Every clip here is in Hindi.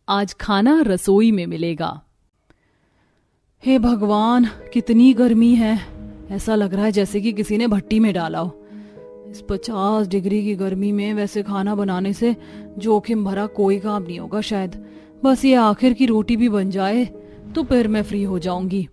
आज खाना रसोई में मिलेगा। हे भगवान, कितनी गर्मी है। ऐसा लग रहा है जैसे कि किसी ने भट्टी में डाला हो। इस 50 डिग्री की गर्मी में वैसे खाना बनाने से जोखिम भरा कोई काम नहीं होगा शायद। बस ये आखिर की रोटी भी बन जाए तो फिर मैं फ्री हो जाऊंगी।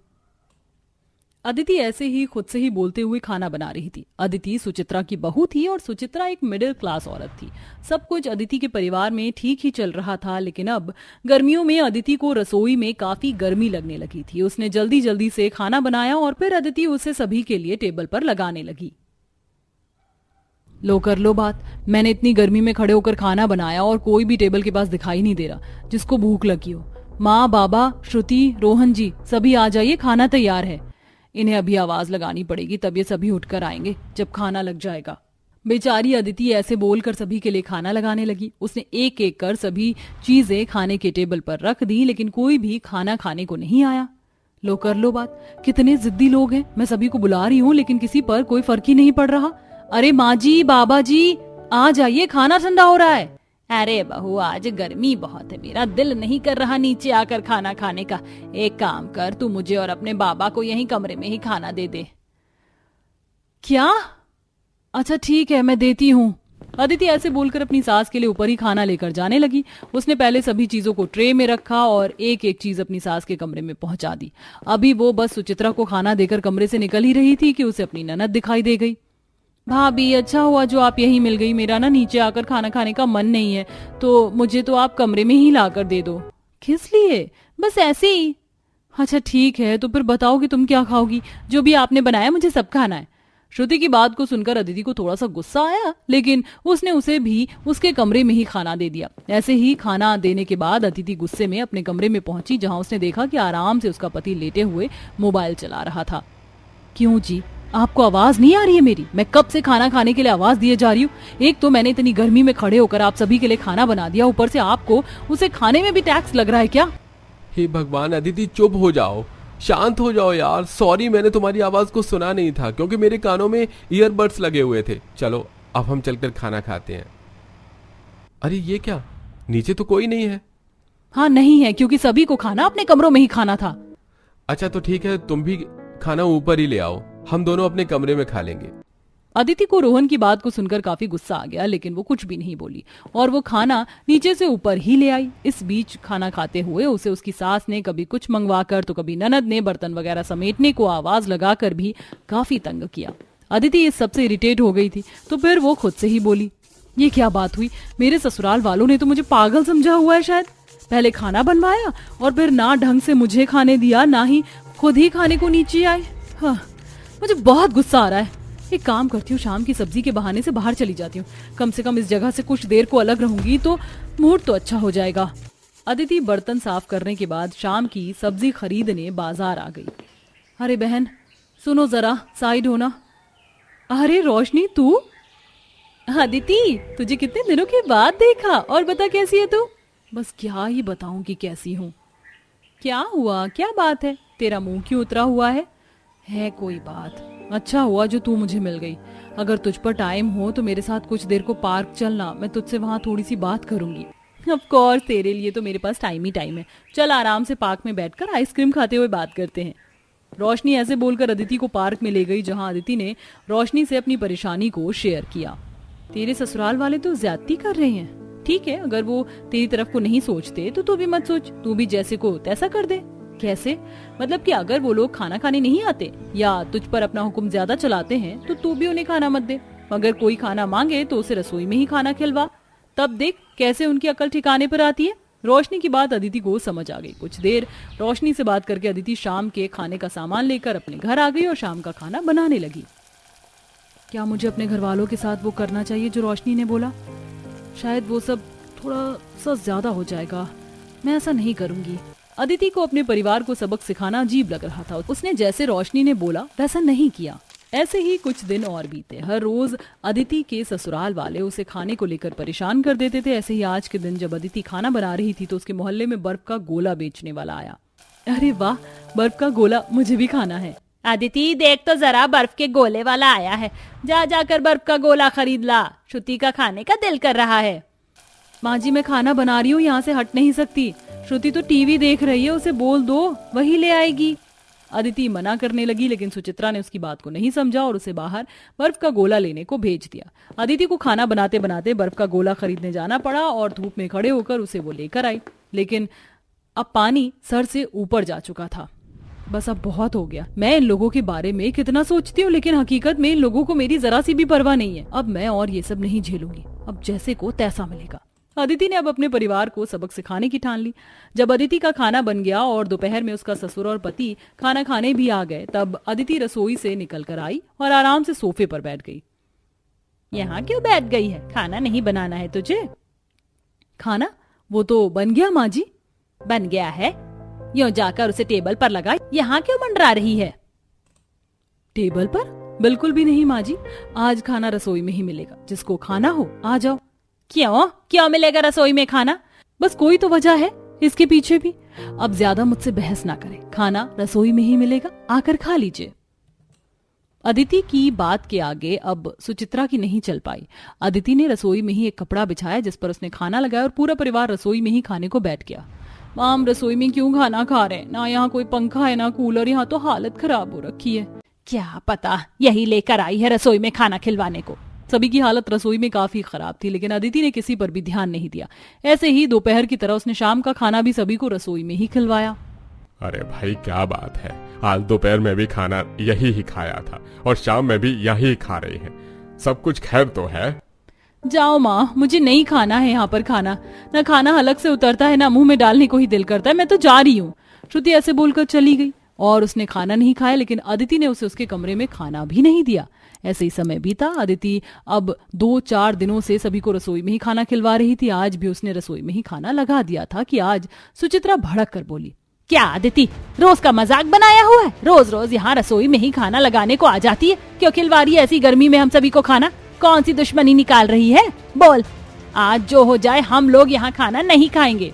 अदिति ऐसे ही खुद से ही बोलते हुए खाना बना रही थी। अदिति सुचित्रा की बहू थी और सुचित्रा एक मिडिल क्लास औरत थी। सब कुछ अदिति के परिवार में ठीक ही चल रहा था, लेकिन अब गर्मियों में अदिति को रसोई में काफी गर्मी लगने लगी थी। उसने जल्दी जल्दी से खाना बनाया और फिर अदिति उसे सभी के लिए टेबल पर लगाने लगी। लो कर लो बात, मैंने इतनी गर्मी में खड़े होकर खाना बनाया और कोई भी टेबल के पास दिखाई नहीं दे रहा जिसको भूख लगी हो। माँ, बाबा, श्रुति, रोहन जी, सभी आ जाइए, खाना तैयार है। इन्हें अभी आवाज लगानी पड़ेगी, तब ये सभी उठकर आएंगे जब खाना लग जाएगा। बेचारी अदिति ऐसे बोलकर सभी के लिए खाना लगाने लगी। उसने एक एक कर सभी चीजें खाने के टेबल पर रख दी, लेकिन कोई भी खाना खाने को नहीं आया। लो कर लो बात, कितने जिद्दी लोग हैं। मैं सभी को बुला रही हूँ लेकिन किसी पर कोई फर्क ही नहीं पड़ रहा। अरे माँ जी, बाबा जी, आ जाइए, खाना ठंडा हो रहा है। अरे बहू, आज गर्मी बहुत है, मेरा दिल नहीं कर रहा नीचे आकर खाना खाने का। एक काम कर, तू मुझे और अपने बाबा को यहीं कमरे में ही खाना दे दे। क्या? अच्छा ठीक है, मैं देती हूँ। अदिति ऐसे बोलकर अपनी सास के लिए ऊपर ही खाना लेकर जाने लगी। उसने पहले सभी चीजों को ट्रे में रखा और एक एक चीज अपनी सास के कमरे में पहुंचा दी। अभी वो बस सुचित्रा को खाना देकर कमरे से निकल ही रही थी कि उसे अपनी ननद दिखाई दे गई। भाभी, अच्छा हुआ जो आप यहीं मिल गई। मेरा ना नीचे आकर खाना खाने का मन नहीं है, तो मुझे तो आप कमरे में ही लाकर दे दो। किस लिए? बस ऐसे ही। अच्छा ठीक है, तो फिर बताओ कि तुम क्या खाओगी? जो भी आपने बनाया मुझे सब खाना है। श्रुति की बात को सुनकर अदिति को थोड़ा सा गुस्सा आया, लेकिन उसने उसे भी उसके कमरे में ही खाना दे दिया। ऐसे ही खाना देने के बाद अदिति गुस्से में अपने कमरे में पहुंची, जहां उसने देखा कि आराम से उसका पति लेटे हुए मोबाइल चला रहा था। क्यों जी, आपको आवाज नहीं आ रही है मेरी? मैं कब से खाना खाने के लिए आवाज दिए जा रही हूँ। एक तो मैंने इतनी गर्मी में खड़े होकर आप सभी के लिए खाना बना दिया, ऊपर से आपको उसे खाने में भी टैक्स लग रहा है क्या? हे भगवान, अदिति चुप हो जाओ, शांत हो जाओ यार। सॉरी, मैंने तुम्हारी आवाज को सुना नहीं था क्योंकि मेरे कानों में ईयरबड्स लगे हुए थे। चलो अब हम चलकर खाना खाते हैं। अरे ये क्या, नीचे तो कोई नहीं है। हाँ नहीं है, क्योंकि सभी को खाना अपने कमरों में ही खाना था। अच्छा तो ठीक है, तुम भी खाना ऊपर ही ले आओ, हम दोनों अपने कमरे में खा लेंगे। अदिति को रोहन की बात को सुनकर काफी गुस्सा आ गया, लेकिन वो कुछ भी नहीं बोली और वो खाना नीचे से ऊपर ही ले आई। इस बीच खाना खाते हुए उसे उसकी सास ने कभी कुछ मंगवाकर तो कभी ननद ने बर्तन वगैरह समेटने को आवाज लगाकर भी काफी तंग किया। अदिति इस सबसे इरिटेट हो गई थी, तो फिर वो खुद से ही बोली, ये क्या बात हुई? मेरे ससुराल वालों ने तो मुझे पागल समझा हुआ है शायद। पहले खाना बनवाया और फिर ना ढंग से मुझे खाने दिया, ना ही खुद ही खाने को नीचे आए। हाँ, मुझे बहुत गुस्सा आ रहा है। एक काम करती हूँ, शाम की सब्जी के बहाने से बाहर चली जाती हूँ। कम से कम इस जगह से कुछ देर को अलग रहूंगी तो मूड तो अच्छा हो जाएगा। अदिति बर्तन साफ करने के बाद शाम की सब्जी खरीदने बाजार आ गई। अरे बहन सुनो जरा, साइड होना। अरे रोशनी, तू? अदिति, तुझे कितने दिनों के बाद देखा। और बता कैसी है तू? बस क्या ही बताऊं कि कैसी हूँ। क्या हुआ, क्या बात है? तेरा मुंह क्यों उतरा हुआ है? है कोई बात? अच्छा हुआ जो तू मुझे मिल गई। अगर तुझ पर टाइम हो तो मेरे साथ कुछ देर को पार्क चलना, मैं तुझसे वहां थोड़ी सी बात करूंगी। ऑफ कोर्स, तेरे लिए तो मेरे पास टाइम ही टाइम है। चल आराम से पार्क में बैठकर आइसक्रीम खाते हुए बात करते हैं। रोशनी ऐसे बोलकर अदिति को पार्क में ले गई, जहां अदिति ने रोशनी से अपनी परेशानी को शेयर किया। तेरे ससुराल वाले तो ज्यादती कर रहे हैं। ठीक है, अगर वो तेरी तरफ को नहीं सोचते तो तू भी मत सोच, तू भी जैसे को तैसा कर दे। कैसे? मतलब कि अगर वो लोग खाना खाने नहीं आते या तुझ पर अपना हुक्म ज्यादा चलाते हैं तो तू भी उन्हें खाना मत दे। अगर कोई खाना मांगे तो उसे रसोई में ही खाना खिलवा, तब देख कैसे उनकी अकल ठिकाने पर आती है। रोशनी की बात अदिति को समझ आ गई। कुछ देर रोशनी से बात करके अदिति शाम के खाने का सामान लेकर अपने घर आ गई और शाम का खाना बनाने लगी। क्या मुझे अपने घर वालों के साथ वो करना चाहिए जो रोशनी ने बोला? शायद वो सब थोड़ा सा ज्यादा हो जाएगा, मैं ऐसा नहीं करूंगी। अदिति को अपने परिवार को सबक सिखाना अजीब लग रहा था। उसने जैसे रोशनी ने बोला वैसा नहीं किया। ऐसे ही कुछ दिन और बीते। हर रोज अदिति के ससुराल वाले उसे खाने को लेकर परेशान कर देते थे। ऐसे ही आज के दिन जब अदिति खाना बना रही थी तो उसके मोहल्ले में बर्फ का गोला बेचने वाला आया। अरे वाह, बर्फ का गोला, मुझे भी खाना है। अदिति देख तो जरा, बर्फ के गोले वाला आया है, जा जाकर बर्फ का गोला खरीद ला, श्रुति का खाने का दिल कर रहा है। माँ जी, मैं खाना बना रही हूँ, यहाँ से हट नहीं सकती। श्रुति तो टीवी देख रही है, उसे बोल दो, वही ले आएगी। अदिति मना करने लगी, लेकिन सुचित्रा ने उसकी बात को नहीं समझा और उसे बाहर बर्फ का गोला लेने को भेज दिया। अदिति को खाना बनाते बनाते बर्फ का गोला खरीदने जाना पड़ा और धूप में खड़े होकर उसे वो लेकर आई, लेकिन अब पानी सर से ऊपर जा चुका था। बस अब बहुत हो गया। मैं इन लोगों के बारे में कितना सोचती हूँ, लेकिन हकीकत में इन लोगों को मेरी जरा सी भी परवाह नहीं है। अब मैं और ये सब नहीं झेलूंगी, अब जैसे को तैसा मिलेगा। अदिति ने अब अपने परिवार को सबक सिखाने की ठान ली। जब अदिति का खाना बन गया और दोपहर में उसका ससुर और पति खाना खाने भी आ गए, तब अदिति रसोई से निकल कर आई और आराम से सोफे पर बैठ गई। यहाँ क्यों बैठ गई है? खाना नहीं बनाना है तुझे? खाना वो तो बन गया माँ जी। बन गया है? यूं जाकर उसे टेबल पर लगा। यहाँ क्यों मंडरा रही है? टेबल पर? बिल्कुल भी नहीं माँ जी, आज खाना रसोई में ही मिलेगा। जिसको खाना हो आ जाओ। क्यों क्यों मिलेगा रसोई में खाना? बस कोई तो वजह है इसके पीछे भी। अब ज्यादा मुझसे बहस ना करें, खाना रसोई में ही मिलेगा, आकर खा लीजिए। अदिति की बात के आगे अब सुचित्रा की नहीं चल पाई। अदिति ने रसोई में ही एक कपड़ा बिछाया जिस पर उसने खाना लगाया और पूरा परिवार रसोई में ही खाने को बैठ गया। माम रसोई में क्यों खाना खा रहे हैं? ना यहाँ कोई पंखा है ना कूलर, यहाँ तो हालत खराब हो रखी है। क्या पता यही लेकर आई है रसोई में खाना खिलवाने को। सभी की हालत रसोई में काफी खराब थी, लेकिन अदिति ने किसी पर भी ध्यान नहीं दिया। ऐसे ही दोपहर की तरह उसने शाम का खाना भी सभी को रसोई में ही खिलवाया। अरे भाई क्या बात है, आज दोपहर में भी खाना यही ही खाया था और शाम में भी यही खा रहे हैं। सब कुछ खैर तो है। जाओ माँ, मुझे नहीं खाना है यहाँ पर खाना। न खाना हलक से उतरता है, ना मुंह में डालने को ही दिल करता है। मैं तो जा रही हूँ। श्रुति ऐसे बोलकर चली गई और उसने खाना नहीं खाया, लेकिन अदिति ने उसे उसके कमरे में खाना भी नहीं दिया। ऐसे ही समय बीता। अदिति अब 2-4 दिनों से सभी को रसोई में ही खाना खिलवा रही थी। आज भी उसने रसोई में ही खाना लगा दिया था कि आज सुचित्रा भड़क कर बोली, क्या अदिति रोज का मजाक बनाया हुआ है? रोज रोज यहाँ रसोई में ही खाना लगाने को आ जाती है। क्यों खिलवा रही है ऐसी गर्मी में हम सभी को खाना? कौन सी दुश्मनी निकाल रही है? बोल, आज जो हो जाए हम लोग यहाँ खाना नहीं खाएंगे।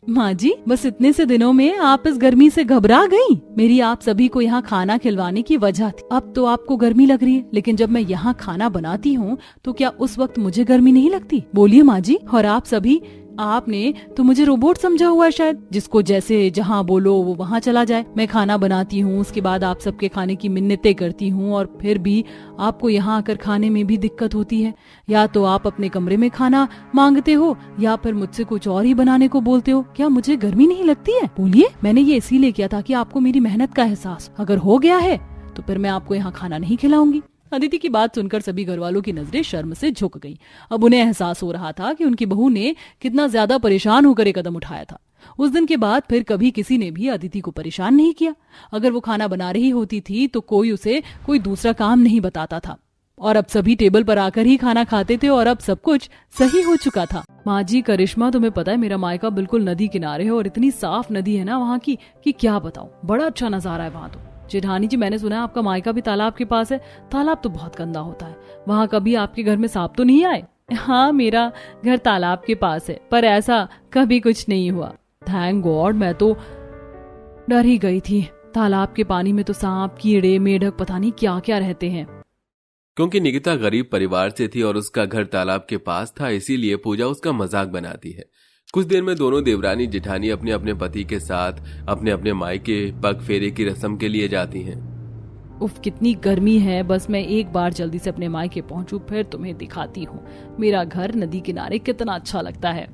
माँ जी, बस इतने से दिनों में आप इस गर्मी से घबरा गई? मेरी आप सभी को यहाँ खाना खिलवाने की वजह थी। अब तो आपको गर्मी लग रही है, लेकिन जब मैं यहाँ खाना बनाती हूँ तो क्या उस वक्त मुझे गर्मी नहीं लगती? बोलिए माँ जी। और आप सभी, आपने तो मुझे रोबोट समझा हुआ है शायद, जिसको जैसे जहाँ बोलो वो वहाँ चला जाए। मैं खाना बनाती हूँ, उसके बाद आप सबके खाने की मिन्नतें करती हूँ और फिर भी आपको यहाँ आकर खाने में भी दिक्कत होती है। या तो आप अपने कमरे में खाना मांगते हो या फिर मुझसे कुछ और ही बनाने को बोलते हो। क्या मुझे गर्मी नहीं लगती है? बोलिए। मैंने ये इसीलिए किया था कि आपको मेरी मेहनत का एहसास अगर हो गया है तो फिर मैं आपको यहाँ खाना नहीं खिलाऊंगी। अदिति की बात सुनकर सभी घरवालों की नजरें शर्म से झुक गईं। अब उन्हें एहसास हो रहा था कि उनकी बहू ने कितना ज्यादा परेशान होकर एक कदम उठाया था। उस दिन के बाद फिर कभी किसी ने भी अदिति को परेशान नहीं किया। अगर वो खाना बना रही होती थी तो कोई उसे कोई दूसरा काम नहीं बताता था। और अब सभी टेबल पर आकर ही खाना खाते थे और अब सब कुछ सही हो चुका था। माँ जी करिश्मा, तुम्हें पता है मेरा मायका बिल्कुल नदी किनारे है और इतनी साफ नदी है ना वहाँ की कि क्या बताऊं। बड़ा अच्छा नजारा है वहाँ तो। जेठानी जी, मैंने सुना है आपका मायका भी तालाब के पास है। तालाब तो बहुत गंदा होता है। वहाँ कभी आपके घर में सांप तो नहीं आए? हाँ, मेरा घर तालाब के पास है, पर ऐसा कभी कुछ नहीं हुआ। Thank God. मैं तो डर ही गई थी। तालाब के पानी में तो सांप, कीड़े, मेढक, पता नहीं क्या क्या रहते हैं। क्योंकि निकिता गरीब परिवार से थी और उसका घर तालाब के पास था, इसीलिए पूजा उसका मजाक बनाती है। कुछ देर में दोनों देवरानी जेठानी अपने अपने पति के साथ अपने अपने मायके पग फेरे की रस्म के लिए जाती हैं। उफ, कितनी गर्मी है। बस मैं एक बार जल्दी से अपने मायके पहुंचूं, फिर तुम्हें दिखाती हूँ मेरा घर नदी किनारे कितना अच्छा लगता है।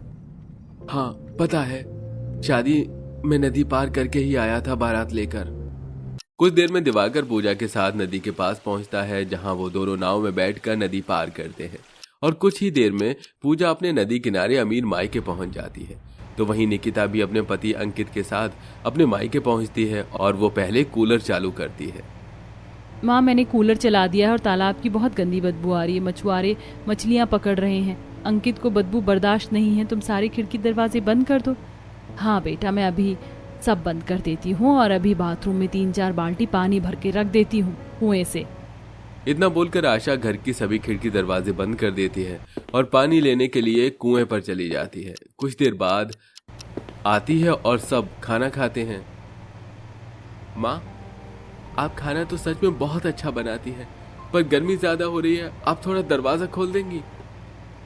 हाँ पता है, शादी में नदी पार करके ही आया था बारात लेकर। कुछ देर में दिवाकर पूजा के साथ नदी के पास पहुंचता है, जहां वो दोनों नाव में बैठकर नदी पार करते हैं। और कुछ ही देर में पूजा अपने नदी किनारे अमीर मायके पहुंच जाती है। तो वहीं निकिता भी अपने पति अंकित के साथ अपने मायके पहुंचती है और वो पहले कूलर चालू करती है। माँ, मैंने कूलर चला दिया है और तालाब की बहुत गंदी बदबू आ रही है। मछुआरे मछलियाँ पकड़ रहे हैं। अंकित को बदबू बर्दाश्त नहीं है। तुम सारे खिड़की दरवाजे बंद कर दो। हाँ बेटा, मैं अभी सब बंद कर देती हूँ और अभी बाथरूम में 3-4 बाल्टी पानी भर के रख देती हूँ कुएं से। इतना बोलकर आशा घर की सभी खिड़की दरवाजे बंद कर देती है और पानी लेने के लिए कुएं पर चली जाती है। कुछ देर बाद आती है और सब खाना खाते हैं। माँ, आप खाना तो सच में बहुत अच्छा बनाती है, पर गर्मी ज्यादा हो रही है, आप थोड़ा दरवाजा खोल देंगी?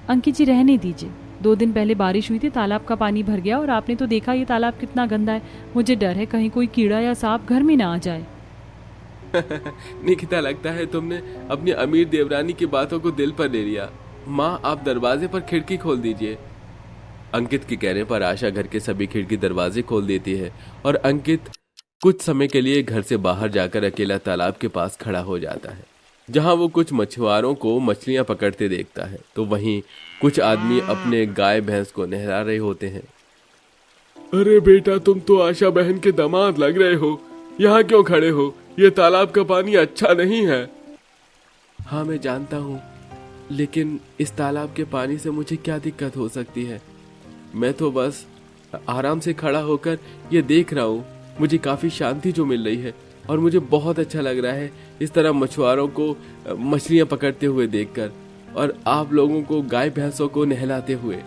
अंकित जी, रहने दीजिए। 2 दिन पहले बारिश हुई थी, तालाब का पानी भर गया और आपने तो देखा ये तालाब कितना गंदा है। मुझे डर है कहीं कोई कीड़ा या सांप घर में ना आ जाए। निकिता, लगता है तुमने अपनी अमीर देवरानी की बातों को दिल पर ले लिया। माँ, आप दरवाजे पर खिड़की खोल दीजिए। अंकित के कहने पर आशा घर के सभी खिड़की दरवाजे खोल देती है और अंकित कुछ समय के लिए घर से बाहर जाकर अकेला तालाब के पास खड़ा हो जाता है, जहां वो कुछ मछुआरों को मछलियां पकड़ते देखता है। तो वहीं कुछ आदमी अपने गाय भैंस को नहला रहे होते हैं। अरे बेटा, तुम तो आशा बहन के दामाद लग रहे हो, यहाँ क्यों खड़े हो? ये तालाब का पानी अच्छा नहीं है। हाँ, मैं जानता हूँ, लेकिन इस तालाब के पानी से मुझे क्या दिक्कत हो सकती है? मैं तो बस आराम से खड़ा होकर ये देख रहा हूँ। मुझे काफी शांति जो मिल रही है और मुझे बहुत अच्छा लग रहा है इस तरह मछुआरों को मछलियां पकड़ते हुए देखकर, और आप लोगों को गाय भैंसों को नहलाते हुए।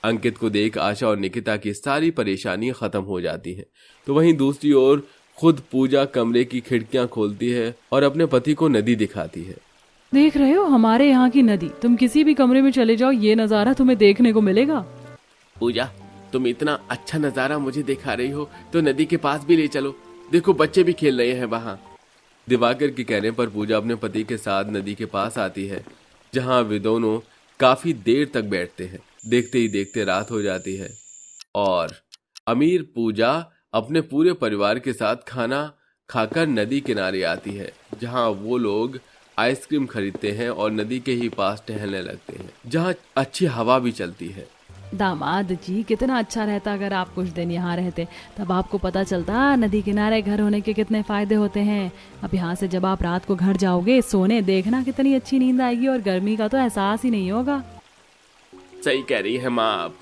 अंकित को देख आशा और निकिता की सारी परेशानियां खत्म हो जाती हैं। तो वहीं दूसरी ओर खुद पूजा कमरे की खिड़कियां खोलती है और अपने पति को नदी दिखाती है। देख रहे हो हमारे यहाँ की नदी, तुम किसी भी कमरे में चले जाओ ये नजारा तुम्हें देखने को मिलेगा। पूजा, तुम इतना अच्छा नजारा मुझे दिखा रही हो तो नदी के पास भी ले चलो, देखो बच्चे भी खेल रहे हैं वहां। दिवाकर के कहने पर पूजा अपने पति के साथ नदी के पास आती है, जहां वे दोनों काफी देर तक बैठते हैं। देखते ही देखते रात हो जाती है और अमीर पूजा अपने पूरे परिवार के साथ खाना खाकर नदी किनारे आती है, जहां वो लोग आइसक्रीम खरीदते हैं और नदी के ही पास टहलने लगते हैं, जहां अच्छी हवा भी चलती है। दामाद जी, कितना अच्छा रहता अगर आप कुछ दिन यहाँ रहते, तब आपको पता चलता नदी किनारे घर होने के कितने फायदे होते हैं। अब यहाँ से जब आप रात को घर जाओगे सोने, देखना कितनी अच्छी नींद आएगी और गर्मी का तो एहसास ही नहीं होगा। सही कह रही है माँ आप।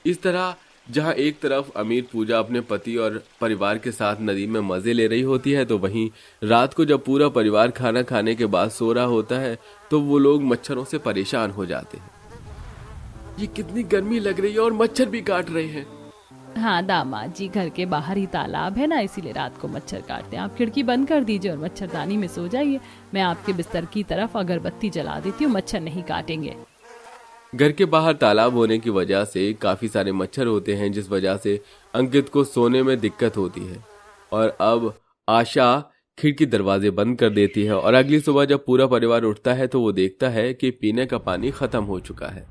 इस तरह जहाँ एक तरफ अमीर पूजा अपने पति और परिवार के साथ नदी में मजे ले रही होती है, तो वहीं रात को जब पूरा परिवार खाना खाने के बाद सो रहा होता है तो वो लोग मच्छरों से परेशान हो जाते हैं। ये कितनी गर्मी लग रही है और मच्छर भी काट रहे हैं। हाँ दामाद जी, घर के बाहर ही तालाब है ना, इसीलिए रात को मच्छर काटते हैं। आप खिड़की बंद कर दीजिए और मच्छरदानी में सो जाइए। मैं आपके बिस्तर की तरफ अगरबत्ती जला देती हूँ, मच्छर नहीं काटेंगे। घर के बाहर तालाब होने की वजह से काफी सारे मच्छर होते हैं, जिस वजह से अंकित को सोने में दिक्कत होती है। और अब आशा खिड़की दरवाजे बंद कर देती है और अगली सुबह जब पूरा परिवार उठता है तो वो देखता है कि पीने का पानी खत्म हो चुका है।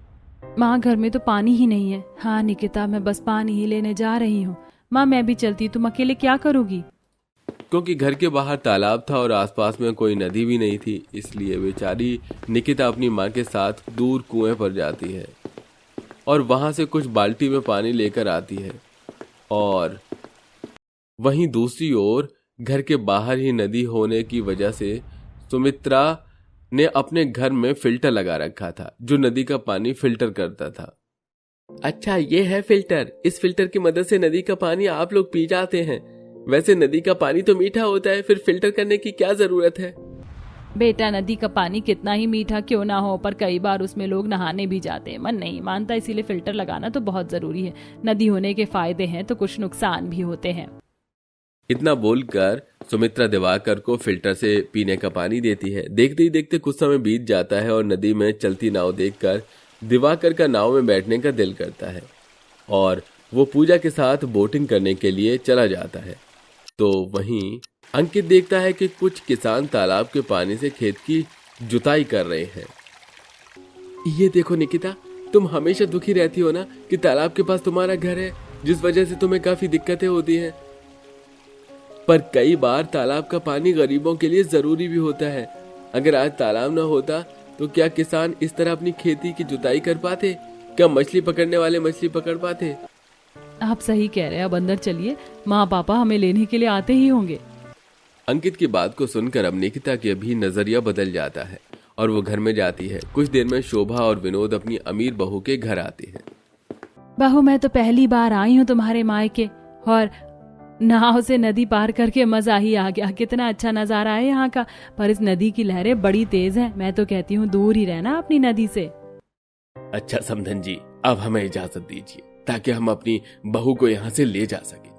माँ, घर में तो पानी ही नहीं है। हाँ निकिता, मैं बस पानी ही लेने जा रही हूँ। माँ मैं भी चलती, तुम अकेले क्या करोगी? क्योंकि घर के बाहर तालाब था और आसपास में कोई नदी भी नहीं थी, इसलिए बेचारी निकिता अपनी माँ के साथ दूर कुएं पर जाती है और वहां से कुछ बाल्टी में पानी लेकर आती है। और वहीं दूसरी ओर घर के बाहर ही नदी होने की वजह से सुमित्रा ने अपने घर में फिल्टर लगा रखा था, जो नदी का पानी फिल्टर करता था। अच्छा, ये है फिल्टर। इस फिल्टर की मदद से नदी का पानी आप लोग पी जाते हैं। वैसे नदी का पानी तो मीठा होता है, फिर फिल्टर करने की क्या जरूरत है? बेटा, नदी का पानी कितना ही मीठा क्यों ना हो, पर कई बार उसमें लोग नहाने भी जाते हैं। मन नहीं मानता, इसीलिए फिल्टर लगाना तो बहुत जरूरी है। नदी होने के फायदे हैं तो कुछ नुकसान भी होते हैं। इतना बोलकर सुमित्रा दिवाकर को फिल्टर से पीने का पानी देती है। देखते ही देखते कुछ समय बीत जाता है और नदी में चलती नाव देखकर दिवाकर का नाव में बैठने का दिल करता है और वो पूजा के साथ बोटिंग करने के लिए चला जाता है। तो वहीं अंकित देखता है कि कुछ किसान तालाब के पानी से खेत की जुताई कर रहे हैं। ये देखो निकिता, तुम हमेशा दुखी रहती हो ना कि तालाब के पास तुम्हारा घर है, जिस वजह से तुम्हें काफी दिक्कतें होती हैं। पर कई बार तालाब का पानी गरीबों के लिए जरूरी भी होता है। अगर आज तालाब ना होता तो क्या किसान इस तरह अपनी खेती की जुताई कर पाते? क्या मछली पकड़ने वाले मछली पकड़ पाते? आप सही कह रहे हैं। अब अंदर चलिए, माँ पापा हमें लेने के लिए आते ही होंगे। अंकित की बात को सुनकर अब निकिता की भी नजरिया बदल जाता है और वो घर में जाती है। कुछ देर में शोभा और विनोद अपनी अमीर बहू के घर आते हैं। बहू, मैं तो पहली बार आई हूँ तुम्हारे मायके और नाव से नदी पार करके मजा ही आ गया। कितना अच्छा नजारा है यहाँ का, पर इस नदी की लहरें बड़ी तेज हैं। मैं तो कहती हूँ दूर ही रहना अपनी नदी से। अच्छा समधन जी, अब हमें इजाजत दीजिए ताकि हम अपनी बहू को यहाँ से ले जा सके।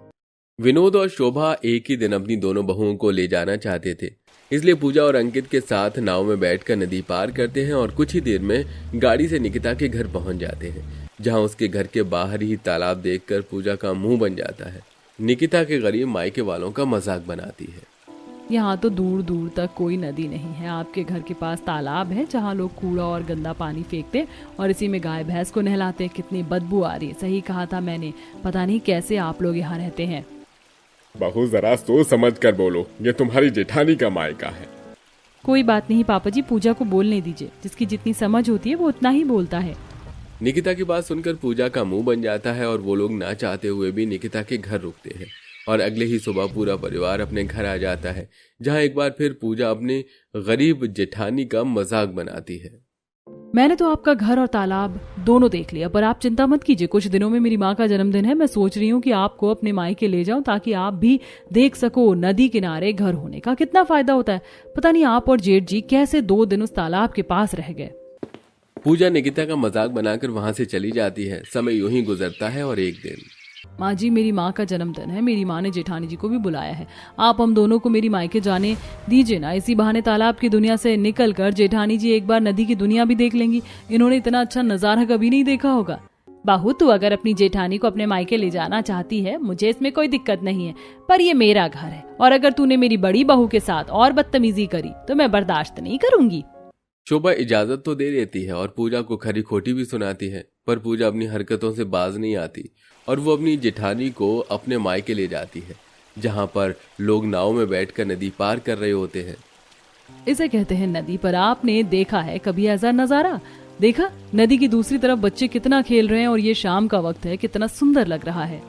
विनोद और शोभा एक ही दिन अपनी दोनों बहुओं को ले जाना चाहते थे, इसलिए पूजा और अंकित के साथ नाव में बैठकर नदी पार करते हैं और कुछ ही देर में गाड़ी से निकिता के घर पहुंच जाते हैं। जहां उसके घर के बाहर ही तालाब देखकर पूजा का मुंह बन जाता है। निकिता के गरीब मायके वालों का मजाक बनाती है। यहाँ तो दूर दूर तक कोई नदी नहीं है, आपके घर के पास तालाब है जहाँ लोग कूड़ा और गंदा पानी फेंकते और इसी में गाय भैंस को नहलाते। कितनी बदबू आ रही है, सही कहा था मैंने, पता नहीं कैसे आप लोग यहाँ रहते हैं। बहू जरा सोच समझ कर बोलो, ये तुम्हारी जेठानी का मायका है। कोई बात नहीं पापा जी, पूजा को बोलने दीजिए, जिसकी जितनी समझ होती है वो उतना ही बोलता है। निकिता की बात सुनकर पूजा का मुंह बन जाता है और वो लोग ना चाहते हुए भी निकिता के घर रुकते हैं और अगले ही सुबह पूरा परिवार अपने घर आ जाता है, जहां एक बार फिर पूजा अपने गरीब जेठानी का मजाक बनाती है। मैंने तो आपका घर और तालाब दोनों देख लिया, पर आप चिंता मत कीजिए, कुछ दिनों में मेरी माँ का जन्मदिन है। मैं सोच रही हूँ कि आपको अपने मायके ले जाऊं ताकि आप भी देख सको नदी किनारे घर होने का कितना फायदा होता है। पता नहीं आप और जेठ जी कैसे 2 दिन उस तालाब के पास रह गए। पूजा निकिता का मजाक बनाकर वहां से चली जाती है। समय यूं ही गुजरता है और एक दिन, माँ जी मेरी माँ का जन्मदिन है, मेरी माँ ने जेठानी जी को भी बुलाया है, आप हम दोनों को मेरी मायके जाने दीजिए ना। इसी बहाने तालाब की दुनिया से निकल कर जेठानी जी एक बार नदी की दुनिया भी देख लेंगी। इन्होंने इतना अच्छा नजारा कभी नहीं देखा होगा। बहू तू अगर अपनी जेठानी को अपने मायके ले जाना चाहती है, मुझे इसमें कोई दिक्कत नहीं है, पर ये मेरा घर है और अगर तूने मेरी बड़ी बहू के साथ और बदतमीजी करी तो मैं बर्दाश्त नहीं करूंगी। शोभा इजाजत तो दे देती है और पूजा को खरी खोटी भी सुनाती है, पर पूजा अपनी हरकतों से बाज नहीं आती और वो अपनी जेठानी को अपने मायके ले जाती है, जहां पर लोग नाव में बैठकर नदी पार कर रहे होते हैं। इसे कहते हैं नदी। पर आपने देखा है कभी ऐसा नजारा? देखा नदी की दूसरी तरफ बच्चे कितना खेल रहे हैं और ये शाम का वक्त है, कितना सुंदर लग रहा है।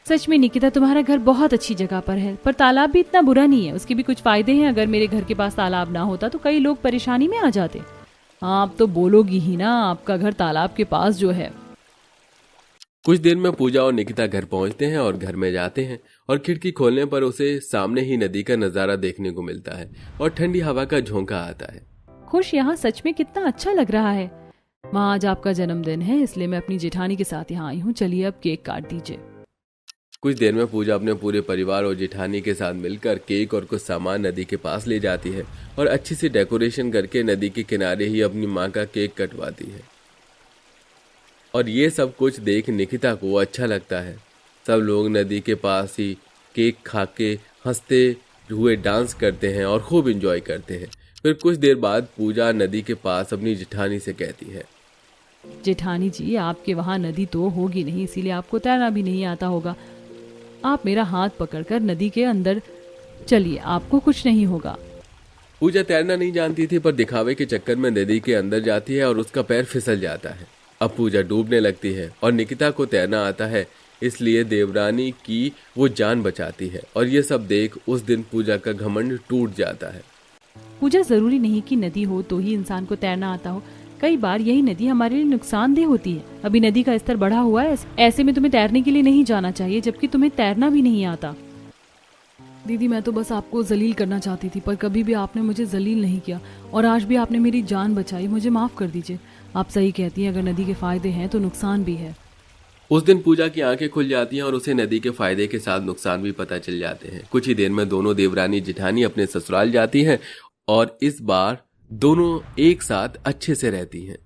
सच में निकिता तुम्हारा घर बहुत अच्छी जगह पर है, पर तालाब भी इतना बुरा नहीं है, उसके भी कुछ फायदे हैं। अगर मेरे घर के पास तालाब ना होता तो कई लोग परेशानी में आ जाते। आप तो बोलोगी ही ना, आपका घर तालाब के पास जो है। कुछ देर में पूजा और निकिता घर पहुंचते हैं और घर में जाते हैं और खिड़की खोलने पर उसे सामने ही नदी का नजारा देखने को मिलता है और ठंडी हवा का झोंका आता है। खुश, यहाँ सच में कितना अच्छा लग रहा है। माँ आज आपका जन्मदिन है, इसलिए मैं अपनी जेठानी के साथ यहाँ आई हूँ, चलिए अब केक काट दीजिए। कुछ देर में पूजा अपने पूरे परिवार और जेठानी के साथ मिलकर केक और कुछ सामान नदी के पास ले जाती है और अच्छी सी डेकोरेशन करके नदी के किनारे ही अपनी माँ का केक कटवाती है। और ये सब कुछ देख निकिता को अच्छा लगता है। सब लोग नदी के पास ही केक खा के हंसते हुए डांस करते हैं और खूब एंजॉय करते हैं। फिर कुछ देर बाद पूजा नदी के पास अपनी जेठानी से कहती है, जेठानी जी आपके वहाँ नदी तो होगी नहीं, इसीलिए आपको तैरना भी नहीं आता होगा। आप मेरा हाथ पकड़कर नदी के अंदर चलिए, आपको कुछ नहीं होगा। पूजा तैरना नहीं जानती थी, पर दिखावे के चक्कर में नदी के अंदर जाती है और उसका पैर फिसल जाता है। अब पूजा डूबने लगती है और निकिता को तैरना आता है, इसलिए देवरानी की वो जान बचाती है और ये सब देख उस दिन पूजा का घमंड टूट जाता है। पूजा जरूरी नहीं कि नदी हो तो ही इंसान को तैरना आता हो, कई बार यही नदी हमारे लिए नुकसानदेह होती है। अभी नदी का स्तर बढ़ा हुआ है, ऐसे में तुम्हें तैरने के लिए नहीं जाना चाहिए, जबकि तुम्हें तैरना भी नहीं आता। दीदी मैं तो बस आपको जलील करना चाहती थी, पर कभी भी आपने मुझे जलील नहीं किया और आज भी आपने मेरी जान बचाई, मुझे माफ कर दीजिए। आप सही कहती हैं, अगर नदी के फायदे हैं तो नुकसान भी है। उस दिन पूजा की आंखें खुल जाती हैं और उसे नदी के फायदे के साथ नुकसान भी पता चल जाते हैं। कुछ ही देर में दोनों देवरानी जेठानी अपने ससुराल जाती हैं और इस बार दोनों एक साथ अच्छे से रहती हैं।